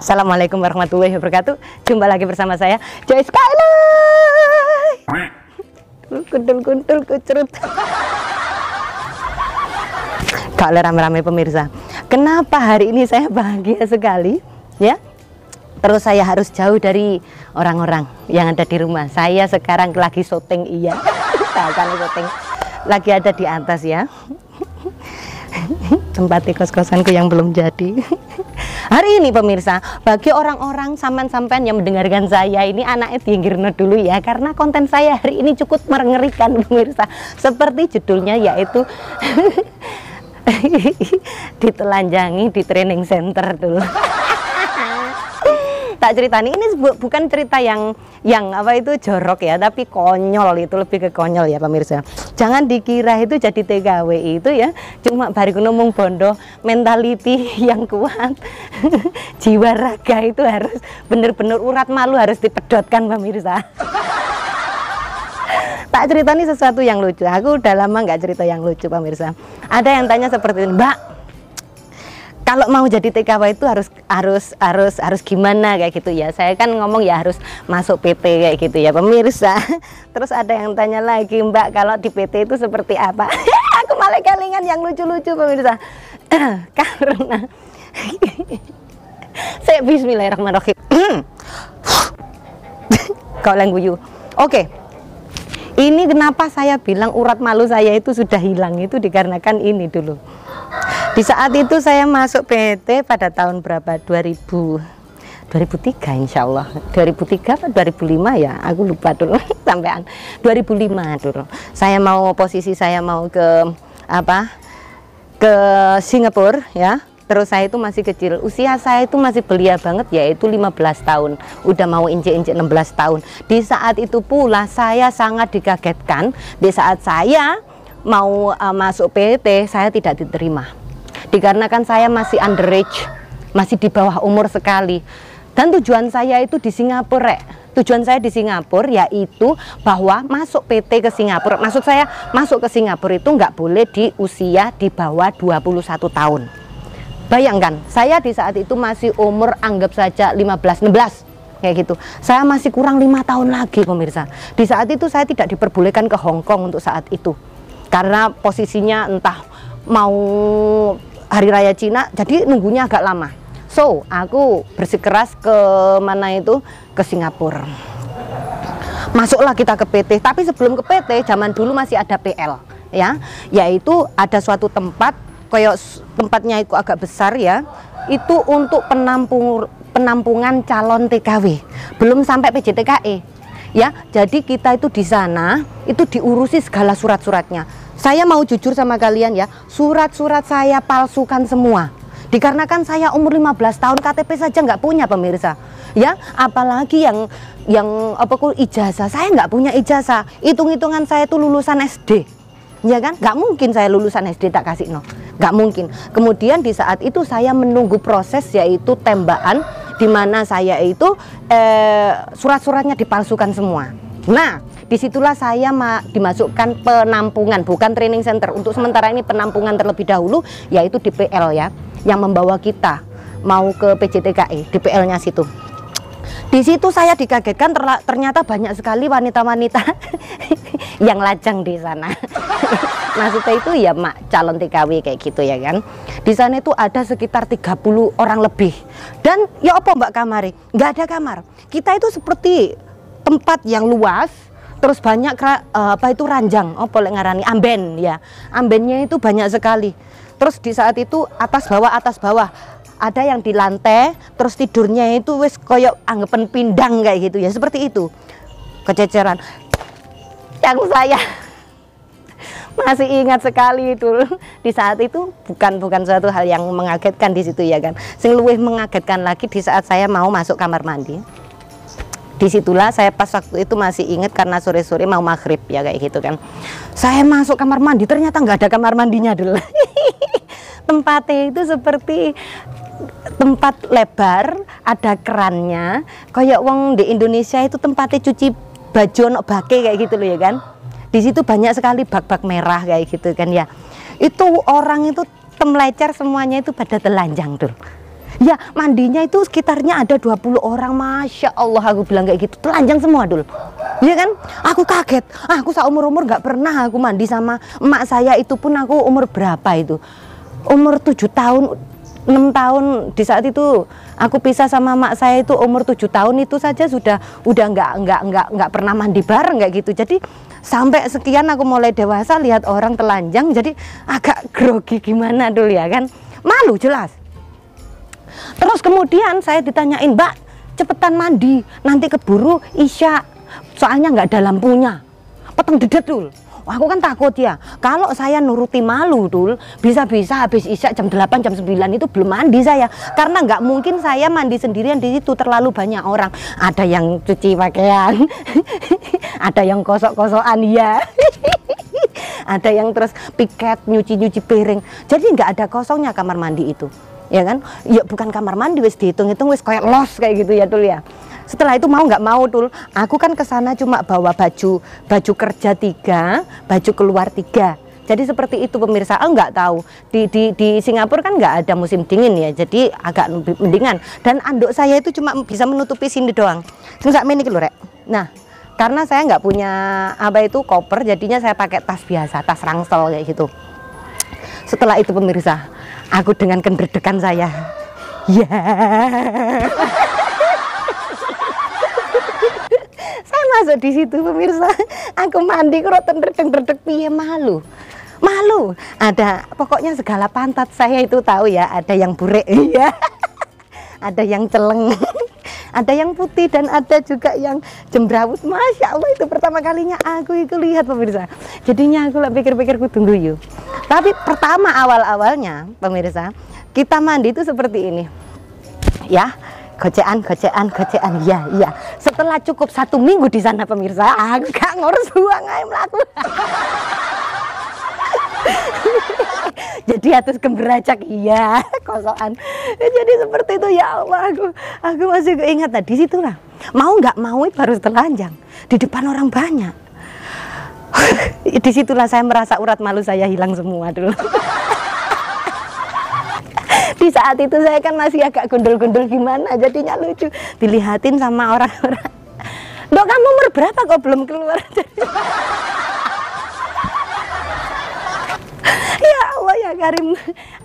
Assalamualaikum warahmatullahi wabarakatuh. Jumpa lagi bersama saya Joy Skylight. Kuntul kucrut. Kalau rame-rame pemirsa, kenapa hari ini saya bahagia sekali ya? Terus saya harus jauh dari orang-orang yang ada di rumah. Saya sekarang lagi syuting, iya. Kan syuting. Lagi ada di atas ya. Tempat kos-kosanku yang belum jadi. Hari ini pemirsa, bagi orang-orang sampean-sampean yang mendengarkan saya ini, anaknya tinggirno dulu ya, karena konten saya hari ini cukup mengerikan pemirsa. Seperti judulnya yaitu ditelanjangi di training center dulu. Tak cerita nih, ini bukan cerita yang apa itu jorok ya, tapi konyol, itu lebih ke konyol ya pemirsa. Jangan dikira itu jadi TKW itu ya cuma bariku ngomong bondo, mentality yang kuat. Jiwa raga itu harus bener-bener, urat malu harus dipedotkan pemirsa. Tak cerita nih sesuatu yang lucu. Aku udah lama nggak cerita yang lucu pemirsa. Ada yang tanya seperti ini, Mbak, kalau mau jadi TKW itu harus gimana kayak gitu ya. Saya kan ngomong ya harus masuk PT kayak gitu ya pemirsa. Terus ada yang tanya lagi, Mbak, kalau di PT itu seperti apa? Aku malah kelingan yang lucu-lucu pemirsa. Karena saya bismillahirrahmanirrahim. Kau guyu. Oke. Ini kenapa saya bilang urat malu saya itu sudah hilang, itu dikarenakan ini dulu. Di saat itu saya masuk PT pada tahun berapa? 2003 insya Allah. 2003 atau 2005 ya, aku lupa dulu. Sampean 2005 dulu. Saya mau posisi saya mau ke apa? Ke Singapura ya. Terus saya itu masih kecil, usia saya itu masih belia banget, yaitu 15 tahun. Udah mau injek-injek 16 tahun. Di saat itu pula saya sangat dikagetkan. Di saat saya mau masuk PT, saya tidak diterima. Dikarenakan saya masih underage, masih di bawah umur sekali. Dan tujuan saya itu di Singapura. Tujuan saya di Singapura yaitu bahwa masuk PT ke Singapura. Maksud saya masuk ke Singapura itu nggak boleh di usia di bawah 21 tahun. Bayangkan, saya di saat itu masih umur anggap saja 15-16 kayak gitu. Saya masih kurang 5 tahun lagi pemirsa. Di saat itu saya tidak diperbolehkan ke Hong Kong untuk saat itu. Karena posisinya entah mau hari raya Cina, jadi nunggunya agak lama. So, aku bersikeras ke mana itu? Ke Singapura. Masuklah kita ke PT, tapi sebelum ke PT, zaman dulu masih ada PL ya. Yaitu ada suatu tempat, kayak tempatnya itu agak besar ya, itu untuk penampungan calon TKW, belum sampai PJTKE ya. Jadi kita itu di sana itu diurusi segala surat-suratnya. Saya mau jujur sama kalian ya, surat-surat saya palsukan semua. Dikarenakan saya umur 15 tahun, KTP saja nggak punya pemirsa ya, apalagi yang apa ijazah. Saya nggak punya ijazah, hitung-hitungan saya itu lulusan SD ya kan, nggak mungkin saya lulusan SD tak kasih no, nggak mungkin. Kemudian di saat itu saya menunggu proses yaitu tembakan, di mana saya itu surat-suratnya dipalsukan semua. Nah, disitulah saya dimasukkan penampungan, bukan training center. Untuk sementara ini penampungan terlebih dahulu, yaitu DPL ya, yang membawa kita mau ke PJTKE, DPL-nya situ. Di situ saya dikagetkan, ternyata banyak sekali wanita-wanita yang lajang di sana. Maksudnya itu ya calon TKW kayak gitu ya kan. Di sana itu ada sekitar 30 orang lebih. Dan ya apa Mbak kamari? Nggak ada kamar. Kita itu seperti tempat yang luas, terus banyak apa itu ranjang, oh boleh ngarani amben ya. Ambennya itu banyak sekali. Terus di saat itu atas bawah. Ada yang di lantai, terus tidurnya itu wes koyok anggapan pindang kayak gitu ya, seperti itu. Kececeran. Yang saya masih ingat sekali itu di saat itu bukan suatu hal yang mengagetkan di situ ya kan. Sing luwih mengagetkan lagi di saat saya mau masuk kamar mandi. Disitulah saya pas waktu itu masih ingat karena sore-sore mau maghrib ya kayak gitu kan. Saya masuk kamar mandi, ternyata nggak ada kamar mandinya dulu. Tempatnya itu seperti tempat lebar, ada kerannya, kayak wong di Indonesia itu tempatnya cuci baju ono bake kayak gitu loh ya kan. Di situ banyak sekali bak-bak merah kayak gitu kan ya. Itu orang itu temlecer semuanya itu pada telanjang tuh. Ya mandinya itu sekitarnya ada 20 orang. Masya Allah, aku bilang kayak gitu, telanjang semua Dul. Iya kan, aku kaget. Aku seumur-umur nggak pernah aku mandi sama emak saya. Itu pun aku umur berapa itu, umur 7 tahun 6 tahun. Di saat itu aku pisah sama emak saya itu umur 7 tahun itu saja udah nggak pernah mandi bareng kayak gitu. Jadi sampai sekian aku mulai dewasa lihat orang telanjang jadi agak grogi gimana dulu ya kan, malu jelas. Terus kemudian saya ditanyain, Mbak cepetan mandi nanti keburu isya soalnya nggak ada lampunya. Peteng dedet Dul. Aku kan takut ya, kalau saya nuruti malu Dul, bisa-bisa habis isya jam 8 jam 9 itu belum mandi saya. Karena nggak mungkin saya mandi sendirian di situ, terlalu banyak orang. Ada yang cuci pakaian, ada yang kosok-kosokan ya. Ada yang terus piket nyuci-nyuci piring. Jadi nggak ada kosongnya kamar mandi itu. Ya kan? Ya bukan kamar mandi, wis dihitung-hitung wis kayak los kayak gitu ya Dul ya. Setelah itu mau nggak mau Dul, aku kan ke sana cuma bawa baju kerja 3, baju keluar 3. Jadi seperti itu pemirsa. Nggak tahu di Singapura kan nggak ada musim dingin ya, jadi agak mendingan. Dan anduk saya itu cuma bisa menutupi sini doang. Nggak mini gitu Rek. Nah, karena saya nggak punya apa itu koper, jadinya saya pakai tas biasa, tas ransel kayak gitu. Setelah itu pemirsa, aku dengan kendredekan saya, ya. Saya masuk di situ pemirsa, aku mandi kok tendredeg piye, malu. Ada pokoknya segala pantat saya itu tahu ya, ada yang burek ya. Ada yang celeng. Ada yang putih dan ada juga yang jembrawut. Masya Allah, itu pertama kalinya aku itu lihat pemirsa. Jadinya aku lah pikir-pikir kudu guyu. Tapi pertama awal-awalnya pemirsa, kita mandi itu seperti ini. Ya, gocean ya. Setelah cukup 1 minggu di sana pemirsa, aku gak ngurus buang ae mlaku. Jadi atus gemberajak iya, kosokan. Jadi seperti itu ya Allah, aku masih ingat tadi situ lah. Mau nggak mau itu harus telanjang di depan orang banyak. Disitulah saya merasa urat malu saya hilang semua dulu. Di saat itu saya kan masih agak gundul-gundul gimana, jadinya lucu dilihatin sama orang-orang. Dok, kamu umur berapa kok belum keluar? Ya Allah ya Karim,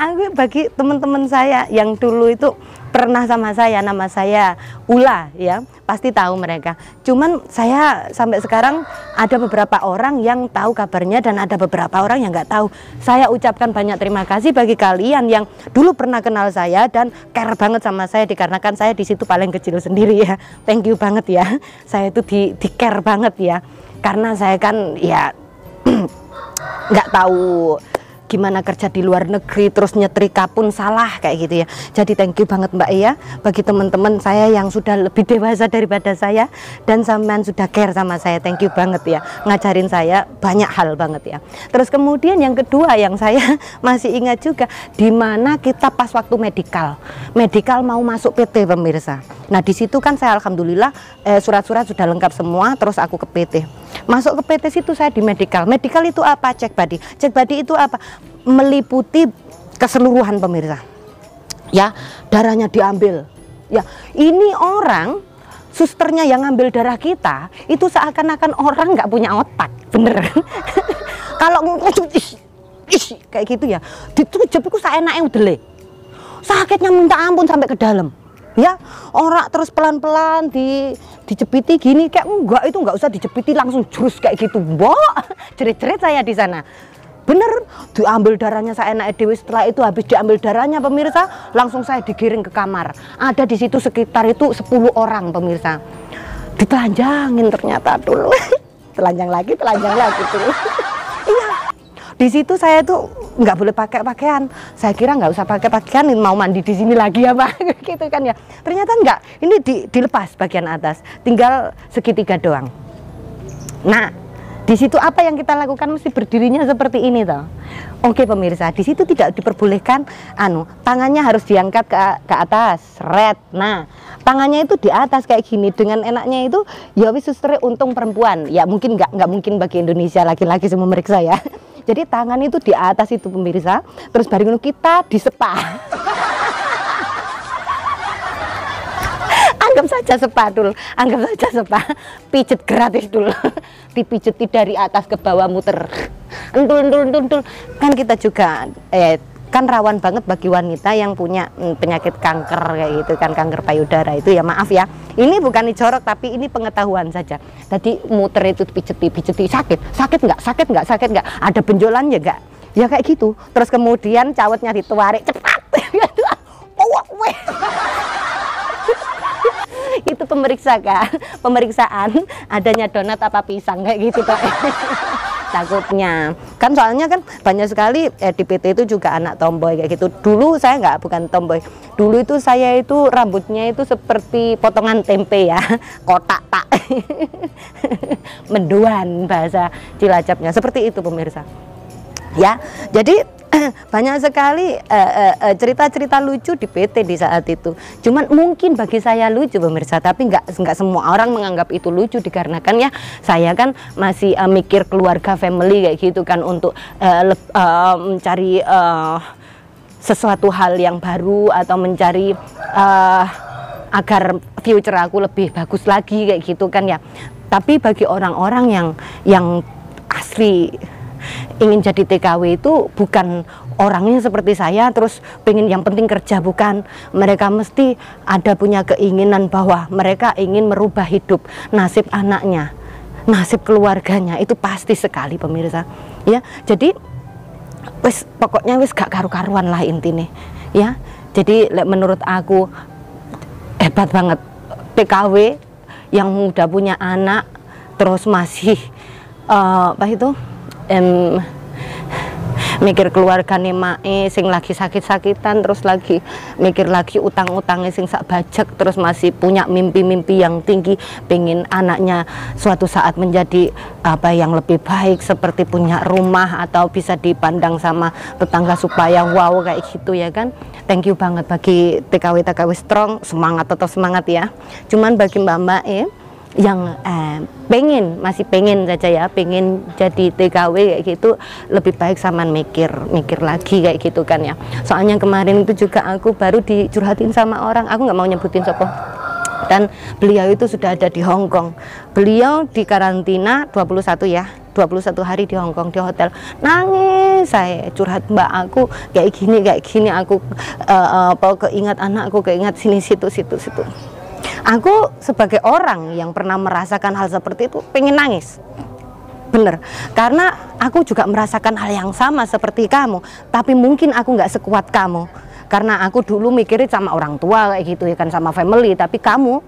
aku bagi teman-teman saya yang dulu itu pernah sama saya, nama saya Ula ya, pasti tahu mereka. Cuman saya sampai sekarang ada beberapa orang yang tahu kabarnya dan ada beberapa orang yang nggak tahu. Saya ucapkan banyak terima kasih bagi kalian yang dulu pernah kenal saya dan care banget sama saya, dikarenakan saya di situ paling kecil sendiri ya. Thank you banget ya, saya itu di care banget ya, karena saya kan ya nggak tahu gimana kerja di luar negeri, terus nyetrika pun salah kayak gitu ya. Jadi thank you banget Mbak Iya, bagi teman-teman saya yang sudah lebih dewasa daripada saya dan sampean sudah care sama saya, thank you banget ya, ngajarin saya banyak hal banget ya. Terus kemudian yang kedua yang saya masih ingat juga, dimana kita pas waktu medikal mau masuk PT pemirsa. Nah di situ kan saya alhamdulillah surat-surat sudah lengkap semua, terus aku ke PT. Masuk ke PT situ saya di medikal. Medikal itu apa? Cek body. Cek body itu apa? Meliputi keseluruhan pemirsa. Ya, darahnya diambil. Ya, ini orang susternya yang ngambil darah kita itu seakan-akan orang nggak punya otak, bener. Kalau kayak gitu ya, ditujep iku saenake udele. Sakitnya minta ampun sampai ke dalam. Ya, orang terus pelan-pelan dijepiti gini, kayak enggak, itu enggak usah dijepiti, langsung jurus kayak gitu. Mbok, jerit-jerit saya di sana. Bener, diambil darahnya saya enak dewi. Setelah itu habis diambil darahnya pemirsa, langsung saya digiring ke kamar. Ada di situ sekitar itu 10 orang pemirsa. Ditelanjangin ternyata dulu. telanjang lagi dulu. Iya. Di situ saya tuh nggak boleh pakai pakaian. Saya kira nggak usah pakai pakaian, mau mandi di sini lagi apa gitu kan ya. Ternyata enggak. Ini dilepas bagian atas, tinggal segitiga doang. Nah, di situ apa yang kita lakukan mesti berdirinya seperti ini toh. Oke pemirsa, di situ tidak diperbolehkan tangannya harus diangkat ke atas, red. Nah, tangannya itu di atas kayak gini. Dengan enaknya itu ya wis suster untung perempuan. Ya mungkin nggak mungkin bagi Indonesia laki-laki semua meriksa ya. Jadi tangan itu di atas itu pemirsa, terus bareng kita disepa. Anggap saja spa dulu, anggap saja spa, pijet gratis dulu, dipijeti dari atas ke bawah muter, entul. Kan kita juga kan rawan banget bagi wanita yang punya penyakit kanker kayak gitu kan, kanker payudara itu ya, maaf ya, ini bukan dicorok tapi ini pengetahuan saja. Tadi muter itu pijeti, sakit nggak, ada benjolannya nggak, ya kayak gitu. Terus kemudian cawetnya dituarik cepat, itu pemeriksaan adanya donat apa pisang kayak gitu Pak. Takutnya kan, soalnya kan banyak sekali di PT itu juga anak tomboy kayak gitu. Dulu saya bukan tomboy, dulu itu saya itu rambutnya itu seperti potongan tempe ya, kotak tak menduan bahasa Cilacapnya, seperti itu pemirsa ya. Jadi banyak sekali cerita-cerita lucu di PT di saat itu. Cuman mungkin bagi saya lucu pemirsa, tapi nggak semua orang menganggap itu lucu, dikarenakan ya saya kan masih mikir keluarga, family kayak gitu kan, untuk mencari sesuatu hal yang baru atau mencari agar future aku lebih bagus lagi kayak gitu kan ya. Tapi bagi orang-orang yang asli ingin jadi TKW itu bukan orangnya seperti saya terus pengen yang penting kerja, bukan. Mereka mesti ada punya keinginan bahwa mereka ingin merubah hidup, nasib anaknya, nasib keluarganya, itu pasti sekali pemirsa ya. Jadi pokoknya gak karu-karuan lah intinya ya. Jadi menurut aku hebat banget TKW yang udah punya anak terus masih mikir keluarga nih mae sing lagi sakit-sakitan, terus lagi mikir lagi utang-utangnya sing sak bajak, terus masih punya mimpi-mimpi yang tinggi, pengen anaknya suatu saat menjadi yang lebih baik, seperti punya rumah atau bisa dipandang sama tetangga supaya wow kayak gitu ya kan. Thank you banget bagi TKW strong, tetap semangat ya. Cuman bagi mbak-mbak yang masih pengen saja ya, pengen jadi TKW kayak gitu, lebih baik saman mikir lagi kayak gitu kan ya. Soalnya kemarin itu juga aku baru dicurhatin sama orang, aku nggak mau nyebutin siapa, dan beliau itu sudah ada di Hong Kong. Beliau di karantina 21 hari di Hong Kong di hotel. Nangis saya curhat, mbak aku kayak gini, aku keingat anakku, keingat sini situ. Aku sebagai orang yang pernah merasakan hal seperti itu pengen nangis, bener, karena aku juga merasakan hal yang sama seperti kamu, tapi mungkin aku nggak sekuat kamu, karena aku dulu mikirin sama orang tua kayak gitu ya kan, sama family. Tapi kamu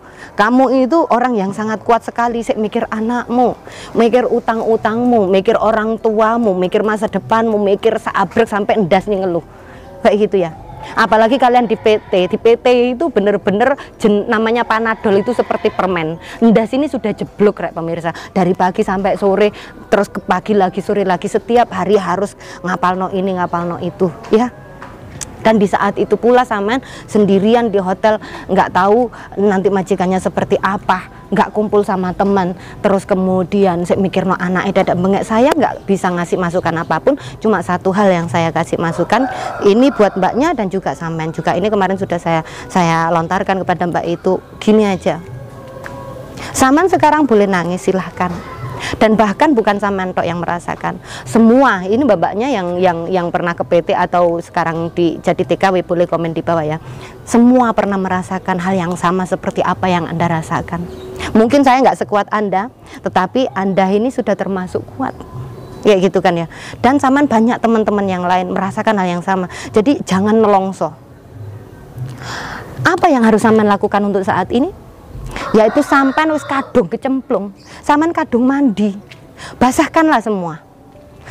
itu orang yang sangat kuat sekali, sih mikir anakmu, mikir utang-utangmu, mikir orang tuamu, mikir masa depanmu, mikir seabrek sampai endas nih ngeluh kayak gitu ya. Apalagi kalian di PT itu bener-bener namanya Panadol itu seperti permen. Ndas ini sudah jeblok rek pemirsa, dari pagi sampai sore, terus ke pagi lagi, sore lagi, setiap hari harus ngapalno ini ngapalno itu ya. Dan di saat itu pula sampean sendirian di hotel, nggak tahu nanti majikannya seperti apa, nggak kumpul sama teman, terus kemudian saya mikir no anaknya dadak bengek. Saya nggak bisa ngasih masukan apapun, cuma satu hal yang saya kasih masukan ini buat mbaknya dan juga sampean juga. Ini kemarin sudah saya lontarkan kepada mbak itu, gini aja, sampean sekarang boleh nangis silahkan. Dan bahkan bukan sampean tok yang merasakan, semua ini babaknya yang pernah ke PT atau sekarang jadi TKW boleh komen di bawah ya. Semua pernah merasakan hal yang sama seperti apa yang Anda rasakan. Mungkin saya nggak sekuat Anda, tetapi Anda ini sudah termasuk kuat ya gitu kan ya. Dan sampean banyak teman-teman yang lain merasakan hal yang sama. Jadi jangan nelongso. Apa yang harus sampean lakukan untuk saat ini? Yaitu sampean wis kadung kecemplung, sampean kadung mandi, basahkanlah semua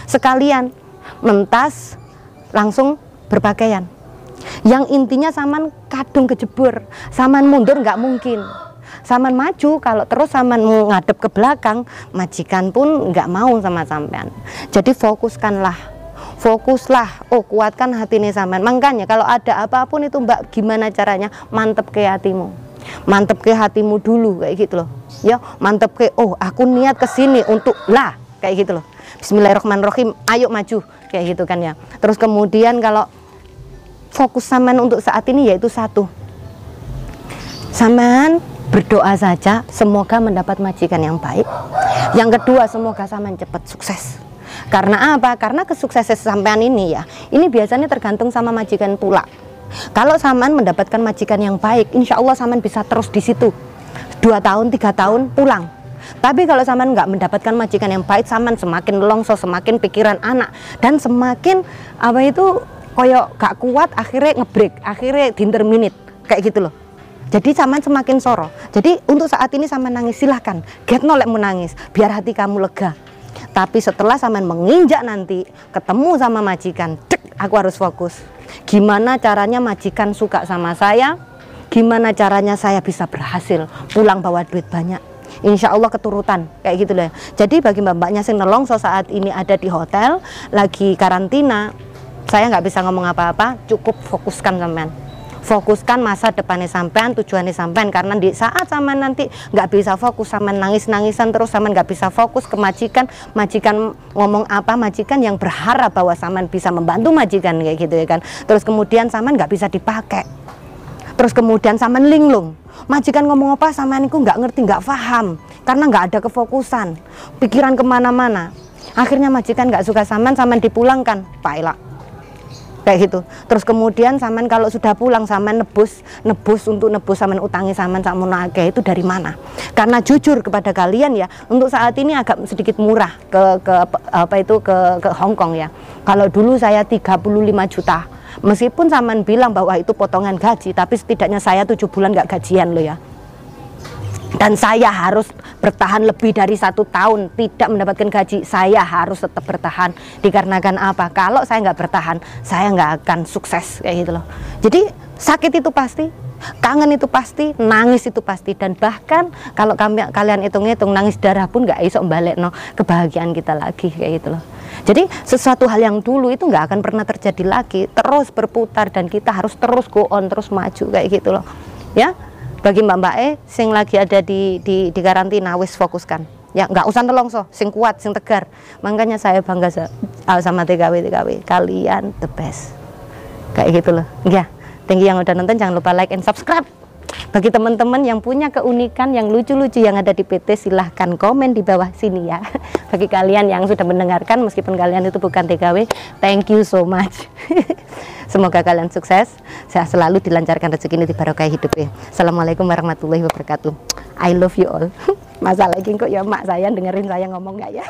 sekalian, mentas langsung berpakaian. Yang intinya sampean kadung kejebur, sampean mundur nggak mungkin, sampean maju. Kalau terus sampean ngadep ke belakang, majikan pun nggak mau sama sampean. Jadi fokuslah, kuatkan hati nih sampean. Makanya kalau ada apapun itu mbak, gimana caranya, mantep ke hatimu, mantep ke hatimu dulu kayak gitu loh ya. Mantep ke, aku niat kesini untuk lah kayak gitu loh, bismillahirrahmanirrahim, ayo maju kayak gitu kan ya. Terus kemudian kalau fokus sampean untuk saat ini yaitu satu, sampean berdoa saja semoga mendapat majikan yang baik. Yang kedua, semoga sampean cepat sukses. Karena apa? Karena kesuksesan sampean ini ya, ini biasanya tergantung sama majikan pula. Kalau sampean mendapatkan majikan yang baik, insya Allah sampean bisa terus di situ 2 tahun, 3 tahun pulang. Tapi kalau sampean nggak mendapatkan majikan yang baik, sampean semakin longso, semakin pikiran anak, dan semakin apa itu koyok gak kuat, akhirnya ngebreak, akhirnya dinterminate kayak gitu loh. Jadi sampean semakin soro. Jadi untuk saat ini sampean nangis, silahkan, get no lek mau nangis, biar hati kamu lega. Tapi setelah sampean menginjak nanti ketemu sama majikan, cek, aku harus fokus. Gimana caranya majikan suka sama saya? Gimana caranya saya bisa berhasil pulang bawa duit banyak? Insya Allah keturutan kayak gitu loh. Jadi bagi mbak-mbaknya sing nelongso saat ini ada di hotel lagi karantina, saya nggak bisa ngomong apa-apa, cukup fokuskan sampean. Fokuskan masa depannya sampean, tujuannya sampean, karena di saat sampean nanti nggak bisa fokus, sampean nangis-nangisan terus, sampean nggak bisa fokus ke majikan, majikan ngomong apa, majikan yang berharap bahwa sampean bisa membantu majikan kayak gitu ya kan. Terus kemudian sampean nggak bisa dipakai, terus kemudian sampean linglung, majikan ngomong apa sampean itu nggak ngerti, nggak paham, karena nggak ada kefokusan, pikiran kemana-mana. Akhirnya majikan nggak suka sampean, sampean dipulangkan, pailak kayak gitu. Terus kemudian sampean kalau sudah pulang, sampean nebus untuk nebus sampean utangi sampean sakmono akeh itu dari mana? Karena jujur kepada kalian ya, untuk saat ini agak sedikit murah ke Hong Kong ya. Kalau dulu saya 35 juta. Meskipun sampean bilang bahwa itu potongan gaji, tapi setidaknya saya 7 bulan nggak gajian loh ya. Dan saya harus bertahan lebih dari 1 tahun tidak mendapatkan gaji. Saya harus tetap bertahan, dikarenakan apa? Kalau saya nggak bertahan, saya nggak akan sukses kayak gitu loh. Jadi sakit itu pasti, kangen itu pasti, nangis itu pasti, dan bahkan kalau kalian hitung-hitung nangis darah pun nggak iso balik no kebahagiaan kita lagi kayak gitu loh. Jadi sesuatu hal yang dulu itu nggak akan pernah terjadi lagi, terus berputar, dan kita harus terus go on, terus maju kayak gitu loh ya. Bagi mbak-mbak sing lagi ada di karantina, wis fokuskan ya, nggak usah nelongso, sing kuat, sing tegar. Makanya saya bangga sama TKW, kalian the best kayak gitu loh ya. Thank you yang udah nonton, jangan lupa like and subscribe. Bagi teman-teman yang punya keunikan yang lucu-lucu yang ada di PT, silahkan komen di bawah sini ya. Bagi kalian yang sudah mendengarkan meskipun kalian itu bukan TKW, thank you so much. Semoga kalian sukses, sehat selalu, dilancarkan rezeki ini, dibarokai hidup ya. Assalamualaikum warahmatullahi wabarakatuh. I love you all. Masa lagi kok ya mak saya dengerin saya ngomong nggak ya?